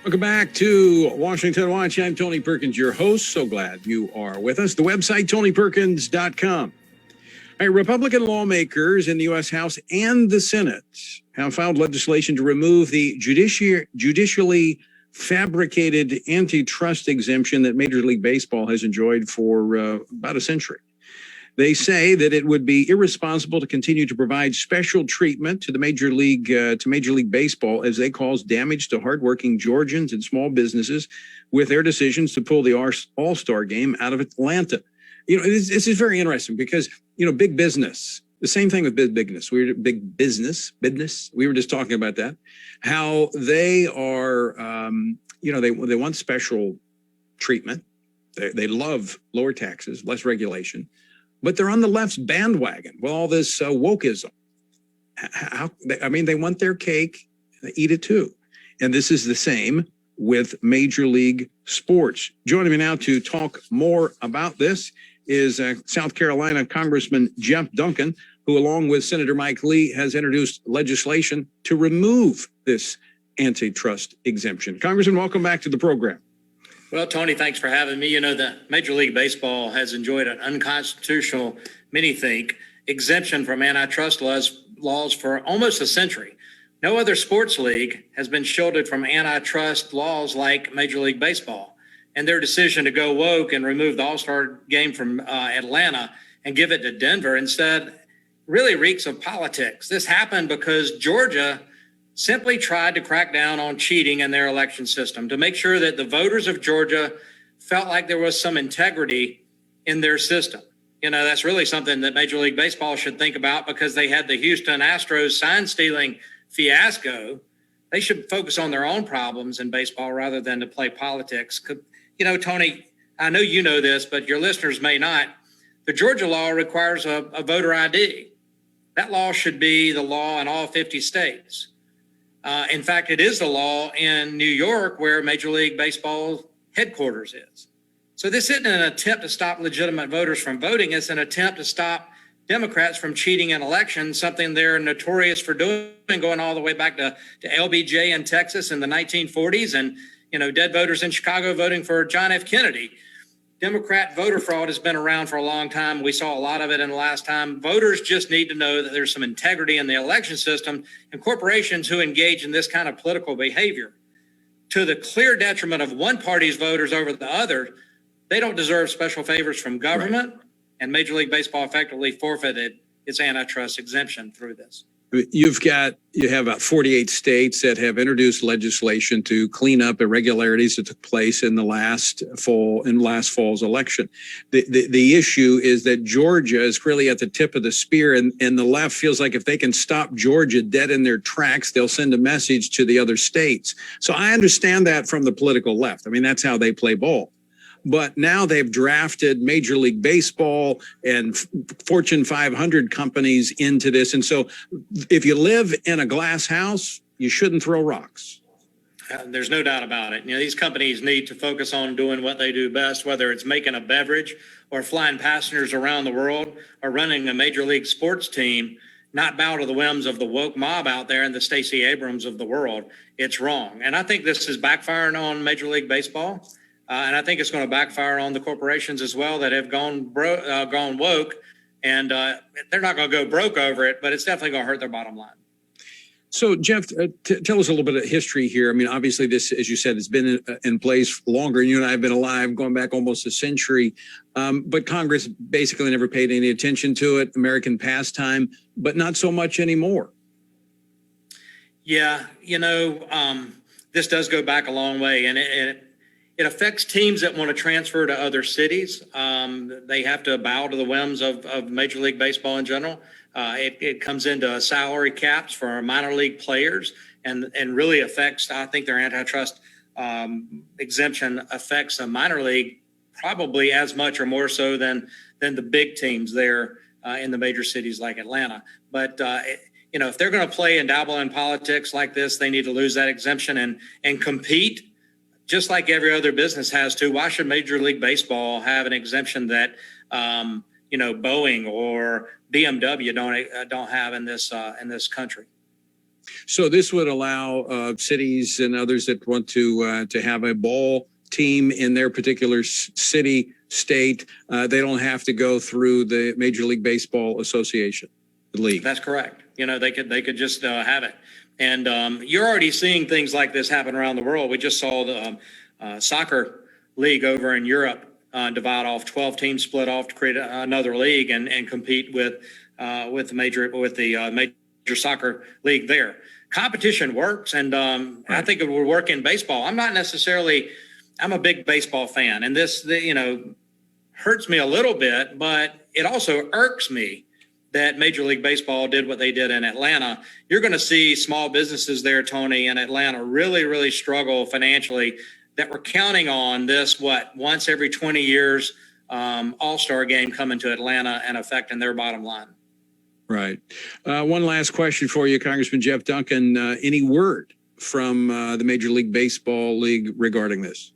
Welcome back to Washington Watch. I'm Tony Perkins, your host. So glad you are with us. The website, TonyPerkins.com. All right, Republican lawmakers in the U.S. House and the Senate have filed legislation to remove the judicially fabricated antitrust exemption that Major League Baseball has enjoyed for about a century. They say that it would be irresponsible to continue to provide special treatment to the Major League Baseball as they cause damage to hardworking Georgians and small businesses with their decisions to pull the All-Star game out of Atlanta. This is very interesting because, big business, the same thing with big business. Big business. We were just talking about that, how they are, they want special treatment. They love lower taxes, less regulation. But they're on the left's bandwagon with all this wokeism. They want their cake, they eat it too. And this is the same with Major League Sports. Joining me now to talk more about this is South Carolina Congressman Jeff Duncan, who along with Senator Mike Lee has introduced legislation to remove this antitrust exemption. Congressman, welcome back to the program. Well, Tony, thanks for having me. The Major League Baseball has enjoyed an unconstitutional, many think, exemption from antitrust laws for almost a century. No other sports league has been shielded from antitrust laws like Major League Baseball. And their decision to go woke and remove the All-Star game from Atlanta and give it to Denver instead really reeks of politics. This happened because Georgia simply tried to crack down on cheating in their election system to make sure that the voters of Georgia felt like there was some integrity in their system. That's really something that Major League Baseball should think about because they had the Houston Astros sign stealing fiasco. They should focus on their own problems in baseball rather than to play politics. Tony, I know you know this, but your listeners may not. The Georgia law requires a voter ID. That law should be the law in all 50 states. In fact, it is the law in New York where Major League Baseball headquarters is. So this isn't an attempt to stop legitimate voters from voting. It's an attempt to stop Democrats from cheating in elections, something they're notorious for doing, going all the way back to LBJ in Texas in the 1940s and, dead voters in Chicago voting for John F. Kennedy. Democrat voter fraud has been around for a long time. We saw a lot of it in the last time. Voters just need to know that there's some integrity in the election system, and corporations who engage in this kind of political behavior to the clear detriment of one party's voters over the other, they don't deserve special favors from government. Right. And Major League Baseball effectively forfeited its antitrust exemption through this. You have about 48 states that have introduced legislation to clean up irregularities that took place in last fall's election. The issue is that Georgia is really at the tip of the spear, and the left feels like if they can stop Georgia dead in their tracks, they'll send a message to the other states. So I understand that from the political left. That's how they play ball. But now they've drafted Major League Baseball and Fortune 500 companies into this. And so if you live in a glass house, you shouldn't throw rocks. There's no doubt about it. These companies need to focus on doing what they do best, whether it's making a beverage or flying passengers around the world or running a Major League sports team, not bow to the whims of the woke mob out there and the Stacey Abrams of the world. It's wrong. And I think this is backfiring on Major League Baseball. And I think it's going to backfire on the corporations as well that have gone woke, and they're not going to go broke over it, but it's definitely going to hurt their bottom line. So, Jeff, tell us a little bit of history here. Obviously, this, as you said, has been in place longer. You and I have been alive going back almost a century. But Congress basically never paid any attention to it. American pastime, but not so much anymore. Yeah, this does go back a long way, and it affects teams that want to transfer to other cities. They have to bow to the whims of Major League Baseball in general. It comes into salary caps for our minor league players and really affects, I think their antitrust exemption affects a minor league probably as much or more so than the big teams there in the major cities like Atlanta. But if they're going to play and dabble in politics like this, they need to lose that exemption and compete just like every other business has to. Why should Major League Baseball have an exemption that Boeing or BMW don't have in this country? So this would allow cities and others that want to have a ball team in their particular city, state. They don't have to go through the Major League Baseball Association, the league. That's correct. They could just have it. And you're already seeing things like this happen around the world. We just saw the soccer league over in Europe divide off 12 teams, split off to create another league and compete with the major soccer league there. Competition works, and I think it would work in baseball. I'm a big baseball fan, and this hurts me a little bit, but it also irks me that Major League Baseball did what they did in Atlanta. You're going to see small businesses there, Tony, in Atlanta really, really struggle financially, that we're counting on this, once every 20 years all-star game coming to Atlanta and affecting their bottom line. Right. One last question for you, Congressman Jeff Duncan. Any word from the Major League Baseball League regarding this?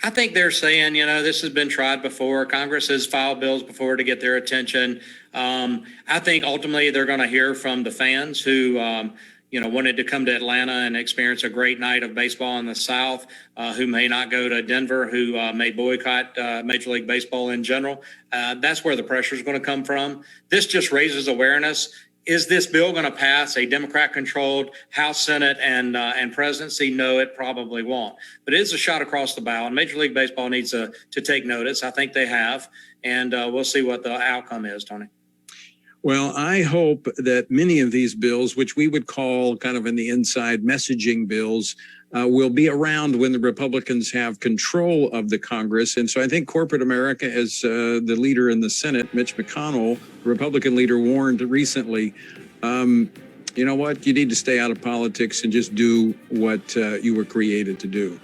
I think they're saying, this has been tried before. Congress has filed bills before to get their attention. I think ultimately they're going to hear from the fans who, wanted to come to Atlanta and experience a great night of baseball in the South, who may not go to Denver, who may boycott Major League Baseball in general. That's where the pressure is going to come from. This just raises awareness. Is this bill going to pass a Democrat-controlled House, Senate, and presidency? No, it probably won't. But it is a shot across the bow, and Major League Baseball needs to take notice. I think they have, and we'll see what the outcome is, Tony. Well, I hope that many of these bills, which we would call kind of in the inside messaging bills, will be around when the Republicans have control of the Congress. And so I think corporate America, as the leader in the Senate, Mitch McConnell, Republican leader, warned recently, you know what? You need to stay out of politics and just do what you were created to do.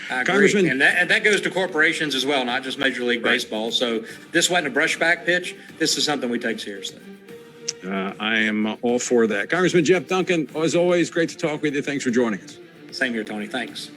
I agree. Congressman, and that goes to corporations as well, not just Major League Baseball. So this wasn't a brushback pitch. This is something we take seriously. I am all for that. Congressman Jeff Duncan, as always, great to talk with you. Thanks for joining us. Same here, Tony. Thanks.